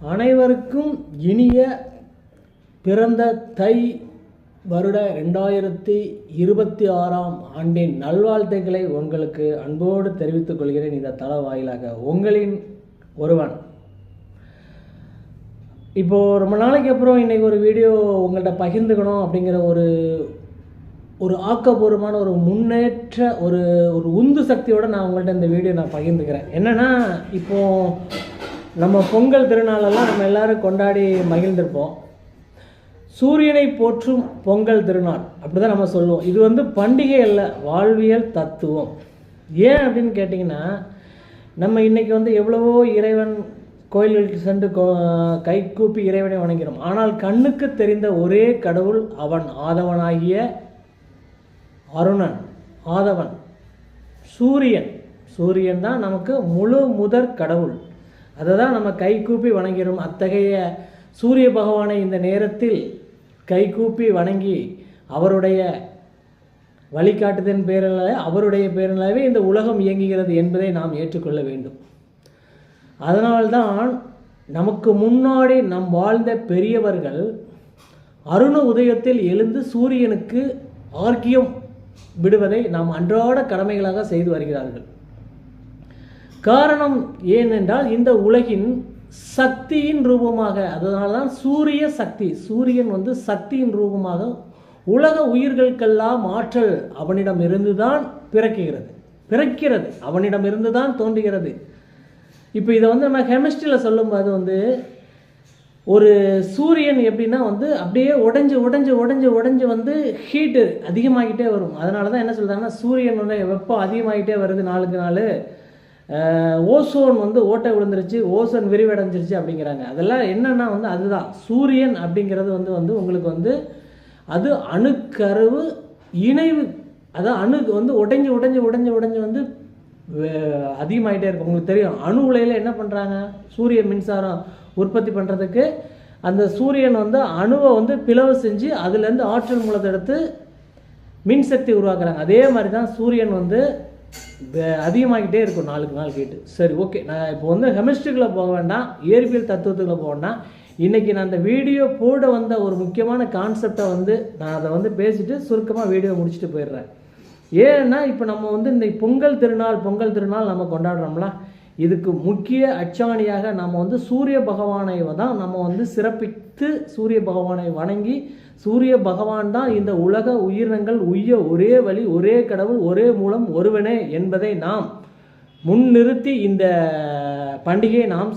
அனைவருக்கும் இனிய பிறந்த தை வருட 2026ஆம் ஆண்டின் நல்வாழ்த்துக்களை உங்களுக்கு அன்போடு தெரிவித்துக் கொள்கிறேன். இந்த தள வாயிலாக உங்களின் ஒருவன். இப்போது ரொம்ப நாளைக்கு அப்புறம் இன்றைக்கி ஒரு வீடியோ உங்கள்கிட்ட பகிர்ந்துக்கணும் அப்படிங்கிற ஒரு ஆக்கப்பூர்வமான ஒரு முன்னேற்ற ஒரு உந்து சக்தியோடு நான் உங்கள்கிட்ட இந்த வீடியோ நான் பகிர்ந்துக்கிறேன். என்னென்னா, இப்போது நம்ம பொங்கல் திருநாளெல்லாம் நம்ம எல்லோரும் கொண்டாடி மகிழ்ந்திருப்போம். சூரியனை போற்றும் பொங்கல் திருநாள் அப்படி தான் நம்ம சொல்லுவோம். இது பண்டிகை அல்ல, வாழ்வியல் தத்துவம். ஏன் அப்படின்னு கேட்டிங்கன்னா, நம்ம இன்றைக்கி எவ்வளவோ இறைவன் கோயில்களுக்கு சென்று கை கூப்பி இறைவனை வணங்கிறோம். ஆனால் கண்ணுக்கு தெரிந்த ஒரே கடவுள் அவன் ஆதவனாகிய அருணன், ஆதவன், சூரியன் தான் நமக்கு முழு முதற் கடவுள். அதை தான் நம்ம கை கூப்பி வணங்கிறோம். அத்தகைய சூரிய பகவானை இந்த நேரத்தில் கை கூப்பி வணங்கி அவருடைய வழிகாட்டுதலின் பேரில், அவருடைய பேரிலாகவே இந்த உலகம் இயங்குகிறது என்பதை நாம் ஏற்றுக்கொள்ள வேண்டும். அதனால்தான் நமக்கு முன்னாடி நம் வாழ்ந்த பெரியவர்கள் அருண உதயத்தில் எழுந்து சூரியனுக்கு ஆர்க்கியம் விடுவதை நாம் அன்றாட கடமைகளாக செய்து வருகிறார்கள். காரணம் ஏனென்றால் இந்த உலகின் சக்தியின் ரூபமாக, அதனால தான் சூரிய சக்தி, சூரியன் சக்தியின் ரூபமாக உலக உயிர்களுக்கெல்லாம் ஆற்றல் அவனிடமிருந்து தான் பிறக்கிறது, அவனிடமிருந்து தான் தோன்றுகிறது. இப்போ இதை நம்ம கெமிஸ்ட்ரியில் சொல்லும்போது ஒரு சூரியன் எப்படின்னா அப்படியே உடஞ்சி ஹீட்டு அதிகமாகிட்டே வரும். அதனால தான் என்ன சொல்கிறாங்கன்னா, சூரியனுடைய வெப்பம் அதிகமாகிட்டே வருது நாளுக்கு நாள். ஓசோன் ஓட்டை விழுந்துருச்சு, ஓசோன் விரிவடைஞ்சிருச்சு அப்படிங்கிறாங்க. அதெல்லாம் என்னென்னா அதுதான் சூரியன் அப்படிங்கிறது உங்களுக்கு அது அணுக்கருவு இணைவு, அதான் அணுக்கு உடைஞ்சு அதிகமாகிட்டே இருக்கும். உங்களுக்கு தெரியும், அணு உலையில் என்ன பண்ணுறாங்க, சூரிய மின்சாரம் உற்பத்தி பண்ணுறதுக்கு அந்த சூரியன் அணுவை பிளவு செஞ்சு அதுலேருந்து ஆற்றல் மூலத்தை எடுத்து மின்சக்தி உருவாக்குறாங்க. அதே மாதிரி தான் சூரியன் அதிகமாகிட்டே இருக்கும் நாளுக்கு நாள் கேட்டு. சரி, ஓகே, நான் இப்போ கெமிஸ்ட்ரிக்குள்ளே போக வேண்டாம், இயற்பியல் தத்துவத்துக்குள்ளே போக வேண்டாம். இன்றைக்கி நான் அந்த வீடியோ போட வந்த ஒரு முக்கியமான கான்செப்டை நான் அதை பேசிட்டு சுருக்கமாக வீடியோ முடிச்சுட்டு போயிடுறேன். ஏன்னா, இப்போ நம்ம இந்த பொங்கல் திருநாள் நம்ம கொண்டாடுறோம்ல, இதுக்கு முக்கிய அச்சாணியாக நம்ம சூரிய பகவானை தான் நம்ம சிறப்பித்து சூரிய பகவானை வணங்கி, சூரிய பகவான் தான் இந்த உலக உயிரினங்கள் உய்ய ஒரே வழி, ஒரே கடவுள், ஒரே மூலம், ஒருவனே என்பதை நாம் முன்னிறுத்தி இந்த பண்டிகையை நாம்